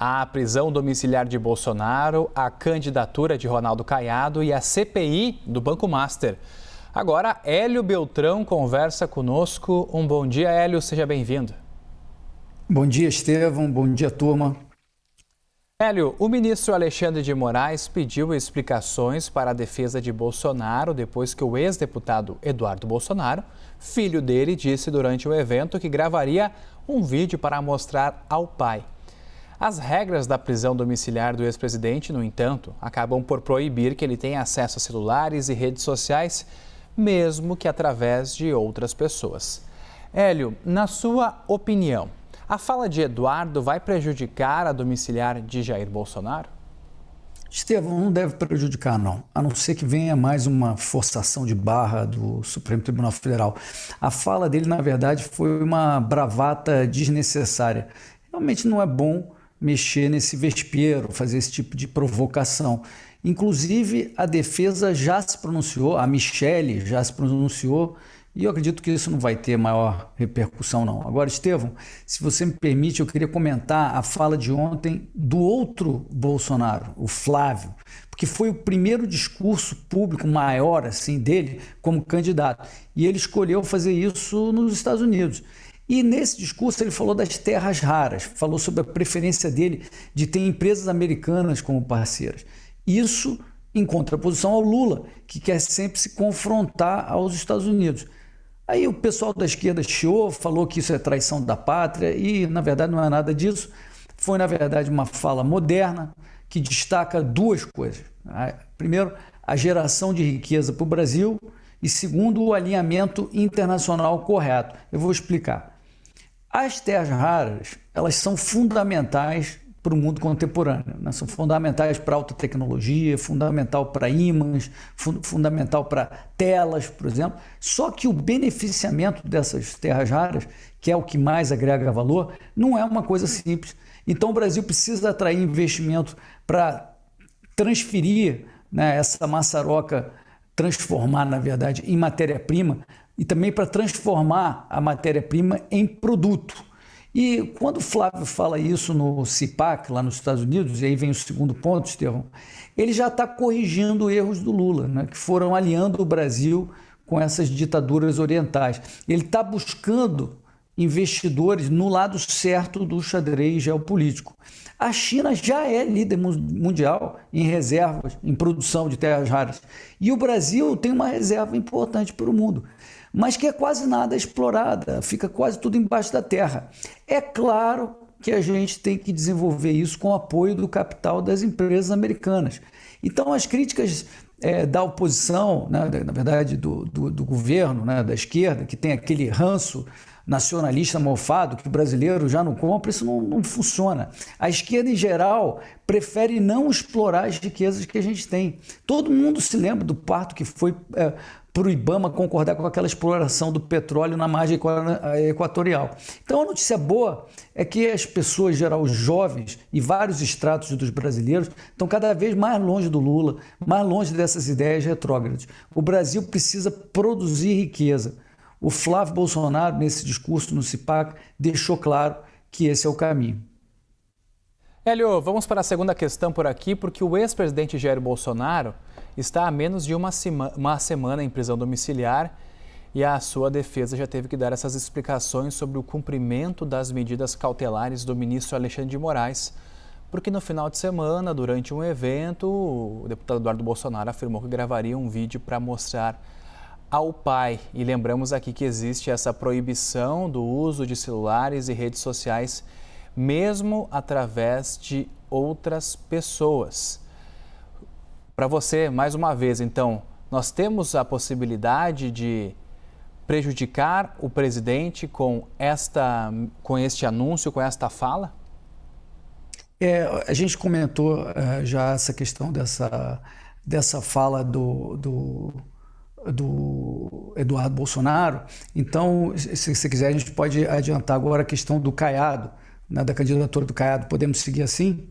A prisão domiciliar de Bolsonaro, a candidatura de Ronaldo Caiado e a CPI do Banco Master. Agora, Hélio Beltrão conversa conosco. Um bom dia, Hélio, seja bem-vindo. Bom dia, Estevão. Bom dia, turma. Hélio, o ministro Alexandre de Moraes pediu explicações para a defesa de Bolsonaro depois que o ex-deputado Eduardo Bolsonaro, filho dele, disse durante o evento que gravaria um vídeo para mostrar ao pai. As regras da prisão domiciliar do ex-presidente, no entanto, acabam por proibir que ele tenha acesso a celulares e redes sociais, mesmo que através de outras pessoas. Hélio, na sua opinião, a fala de Eduardo vai prejudicar a domiciliar de Jair Bolsonaro? Estevão, não deve prejudicar, não. A não ser que venha mais uma forçação de barra do Supremo Tribunal Federal. A fala dele, na verdade, foi uma bravata desnecessária. Realmente não é bom mexer nesse vespeiro, fazer esse tipo de provocação. Inclusive, a defesa já se pronunciou, a Michelle já se pronunciou, e eu acredito que isso não vai ter maior repercussão, não. Agora, Estevão, se você me permite, eu queria comentar a fala de ontem do outro Bolsonaro, o Flávio, porque foi o primeiro discurso público maior assim dele como candidato. E ele escolheu fazer isso nos Estados Unidos. E nesse discurso ele falou das terras raras, falou sobre a preferência dele de ter empresas americanas como parceiras. Isso em contraposição ao Lula, que quer sempre se confrontar aos Estados Unidos. Aí o pessoal da esquerda chiou, falou que isso é traição da pátria e, na verdade, não é nada disso. Foi, na verdade, uma fala moderna que destaca duas coisas. Primeiro, a geração de riqueza para o Brasil e, segundo, o alinhamento internacional correto. Eu vou explicar. As terras raras, elas são fundamentais para o mundo contemporâneo, né? São fundamentais para a alta tecnologia, fundamental para ímãs, fundamental para telas, por exemplo. Só que o beneficiamento dessas terras raras, que é o que mais agrega valor, não é uma coisa simples. Então o Brasil precisa atrair investimento para transferir, né, essa maçaroca, transformar, na verdade, em matéria-prima e também para transformar a matéria-prima em produto. E quando o Flávio fala isso no CIPAC, lá nos Estados Unidos, e aí vem o segundo ponto, Estevão, ele já está corrigindo erros do Lula, né, que foram alinhando o Brasil com essas ditaduras orientais. Ele está buscando investidores no lado certo do xadrez geopolítico. A China já é líder mundial em reservas, em produção de terras raras. E o Brasil tem uma reserva importante para o mundo, mas que é quase nada explorada, fica quase tudo embaixo da terra. É claro que a gente tem que desenvolver isso com o apoio do capital das empresas americanas. Então, as críticas da oposição, né, na verdade do governo, né, da esquerda, que tem aquele ranço nacionalista mofado que o brasileiro já não compra, isso não funciona. A esquerda, em geral, prefere não explorar as riquezas que a gente tem. Todo mundo se lembra do parto que foi para o Ibama concordar com aquela exploração do petróleo na margem equatorial. Então, a notícia boa é que as pessoas, em geral, os jovens e vários estratos dos brasileiros estão cada vez mais longe do Lula, mais longe dessas ideias retrógradas. O Brasil precisa produzir riqueza. O Flávio Bolsonaro, nesse discurso no CIPAC, deixou claro que esse é o caminho. Hélio, vamos para a segunda questão por aqui, porque o ex-presidente Jair Bolsonaro está há menos de uma semana em prisão domiciliar e a sua defesa já teve que dar essas explicações sobre o cumprimento das medidas cautelares do ministro Alexandre de Moraes, porque no final de semana, durante um evento, o deputado Eduardo Bolsonaro afirmou que gravaria um vídeo para mostrar ao pai. E lembramos aqui que existe essa proibição do uso de celulares e redes sociais, mesmo através de outras pessoas. Para você, mais uma vez, então, nós temos a possibilidade de prejudicar o presidente com este anúncio, com esta fala? A gente comentou já essa questão dessa fala do Eduardo Bolsonaro. Então, se você quiser, a gente pode adiantar agora a questão do Caiado, né, da candidatura do Caiado. Podemos seguir assim?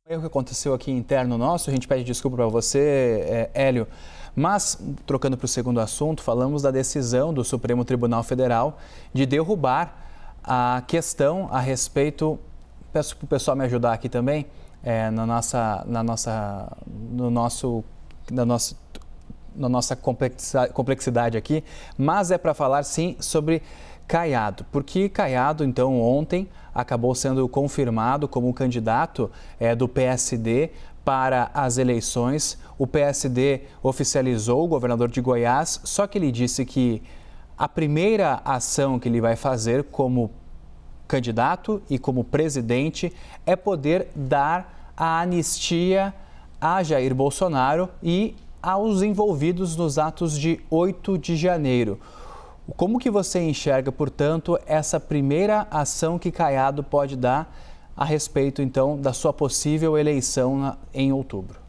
O erro que aconteceu aqui interno nosso, a gente pede desculpa para você, Hélio, mas, trocando para o segundo assunto, falamos da decisão do Supremo Tribunal Federal de derrubar a questão a respeito peço para o pessoal me ajudar aqui também, na nossa complexidade aqui, mas é para falar sim sobre Caiado, porque Caiado, então, ontem acabou sendo confirmado como candidato do PSD para as eleições. O PSD oficializou o governador de Goiás, só que ele disse que a primeira ação que ele vai fazer como candidato e como presidente é poder dar a anistia a Jair Bolsonaro e aos envolvidos nos atos de 8 de janeiro. Como que você enxerga, portanto, essa primeira ação que Caiado pode dar a respeito, então, da sua possível eleição em outubro?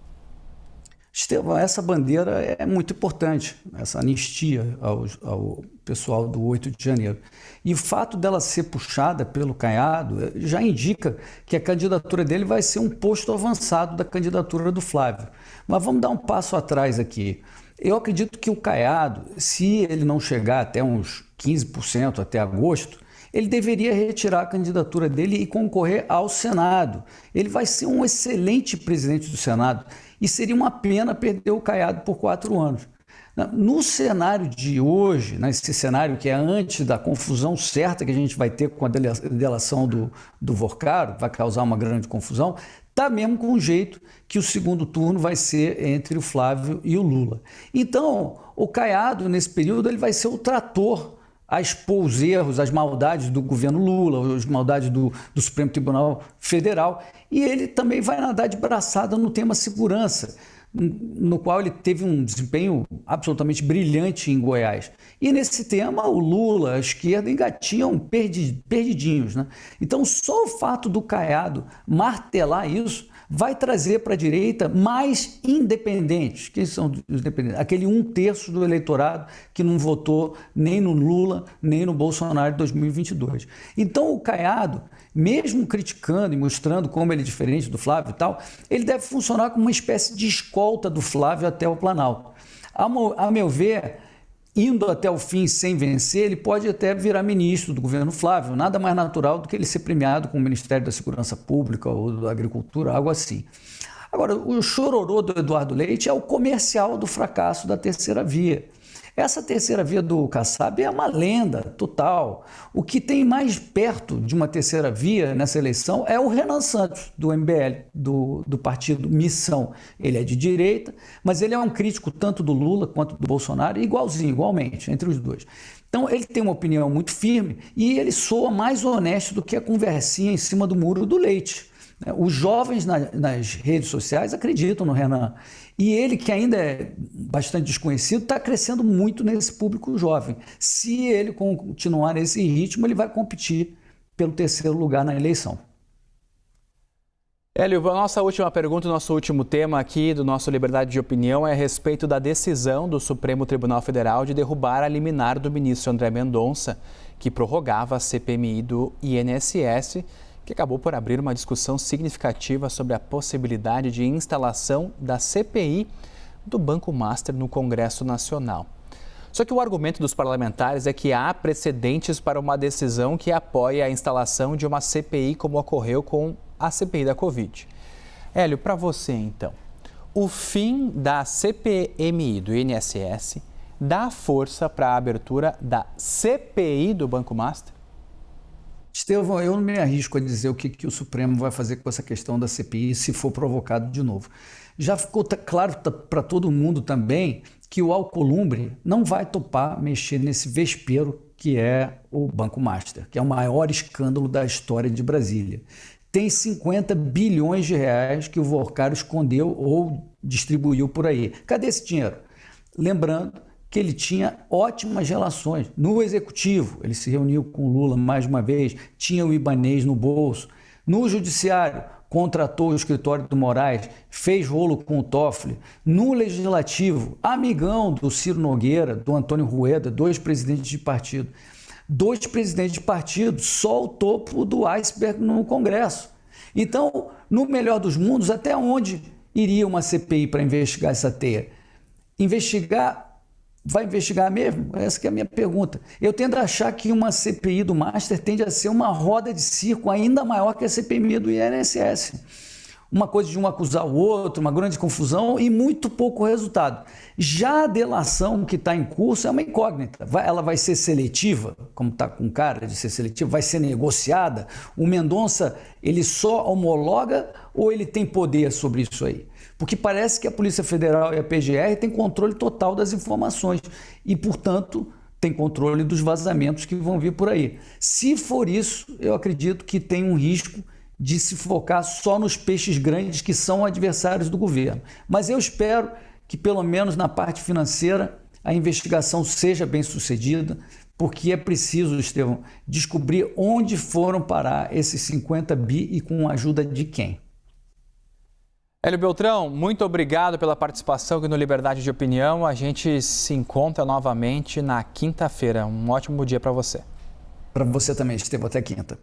Estevão, essa bandeira é muito importante, essa anistia ao pessoal do 8 de janeiro. E o fato dela ser puxada pelo Caiado já indica que a candidatura dele vai ser um posto avançado da candidatura do Flávio. Mas vamos dar um passo atrás aqui. Eu acredito que o Caiado, se ele não chegar até uns 15% até agosto, ele deveria retirar a candidatura dele e concorrer ao Senado. Ele vai ser um excelente presidente do Senado e seria uma pena perder o Caiado por 4 anos. No cenário de hoje, nesse cenário que é antes da confusão certa que a gente vai ter com a delação do Vorcaro, vai causar uma grande confusão, está mesmo com o jeito que o segundo turno vai ser entre o Flávio e o Lula. Então, o Caiado, nesse período, ele vai ser o trator a expor os erros, as maldades do governo Lula, as maldades do Supremo Tribunal Federal, e ele também vai nadar de braçada no tema segurança, no qual ele teve um desempenho absolutamente brilhante em Goiás. E nesse tema, o Lula, a esquerda, engatiam perdidinhos, né? Então, só o fato do Caiado martelar isso vai trazer para a direita mais independentes. Quem são os independentes? Aquele 1/3 do eleitorado que não votou nem no Lula, nem no Bolsonaro de 2022. Então, o Caiado, mesmo criticando e mostrando como ele é diferente do Flávio e tal, ele deve funcionar como uma espécie de escolta do Flávio até o Planalto. A meu ver, indo até o fim sem vencer, ele pode até virar ministro do governo Flávio, nada mais natural do que ele ser premiado com o Ministério da Segurança Pública ou da Agricultura, algo assim. Agora, o chororô do Eduardo Leite é o comercial do fracasso da terceira via. Essa terceira via do Kassab é uma lenda total. O que tem mais perto de uma terceira via nessa eleição é o Renan Santos, do MBL, do partido Missão. Ele é de direita, mas ele é um crítico tanto do Lula quanto do Bolsonaro, igualmente, entre os dois. Então, ele tem uma opinião muito firme e ele soa mais honesto do que a conversinha em cima do muro do Leite. Os jovens nas redes sociais acreditam no Renan. E ele, que ainda é bastante desconhecido, está crescendo muito nesse público jovem. Se ele continuar nesse ritmo, ele vai competir pelo terceiro lugar na eleição. Hélio, a nossa última pergunta, o nosso último tema aqui do nosso Liberdade de Opinião é a respeito da decisão do Supremo Tribunal Federal de derrubar a liminar do ministro André Mendonça, que prorrogava a CPMI do INSS, que acabou por abrir uma discussão significativa sobre a possibilidade de instalação da CPI do Banco Master no Congresso Nacional. Só que o argumento dos parlamentares é que há precedentes para uma decisão que apoia a instalação de uma CPI, como ocorreu com a CPI da Covid. Hélio, para você então, o fim da CPMI do INSS dá força para a abertura da CPI do Banco Master? Estevão, eu não me arrisco a dizer o que o Supremo vai fazer com essa questão da CPI se for provocado de novo. Já ficou claro para todo mundo também que o Alcolumbre não vai topar mexer nesse vespeiro que é o Banco Master, que é o maior escândalo da história de Brasília. Tem 50 bilhões de reais que o Vorcaro escondeu ou distribuiu por aí. Cadê esse dinheiro? Lembrando que ele tinha ótimas relações no executivo, ele se reuniu com o Lula mais uma vez, tinha o Ibanez no bolso. No judiciário, contratou o escritório do Moraes, fez rolo com o Toffoli. No legislativo, amigão do Ciro Nogueira, do Antônio Rueda, 2 presidentes de partido. 2 presidentes de partido, só o topo do iceberg no Congresso. Então, no melhor dos mundos, até onde iria uma CPI para investigar essa teia? Investigar Vai investigar mesmo? Essa que é a minha pergunta. Eu tendo a achar que uma CPI do Master tende a ser uma roda de circo ainda maior que a CPI do INSS. Uma coisa de um acusar o outro, uma grande confusão e muito pouco resultado. Já a delação que está em curso é uma incógnita. Ela vai ser seletiva, como está com cara de ser seletiva, vai ser negociada? O Mendonça, ele só homologa ou ele tem poder sobre isso aí? Porque parece que a Polícia Federal e a PGR têm controle total das informações e, portanto, tem controle dos vazamentos que vão vir por aí. Se for isso, eu acredito que tem um risco de se focar só nos peixes grandes que são adversários do governo. Mas eu espero que, pelo menos na parte financeira, a investigação seja bem sucedida, porque é preciso, Estevão, descobrir onde foram parar esses 50 bi e com a ajuda de quem. Hélio Beltrão, muito obrigado pela participação aqui no Liberdade de Opinião. A gente se encontra novamente na quinta-feira. Um ótimo dia para você. Para você também, Estevão. Até quinta.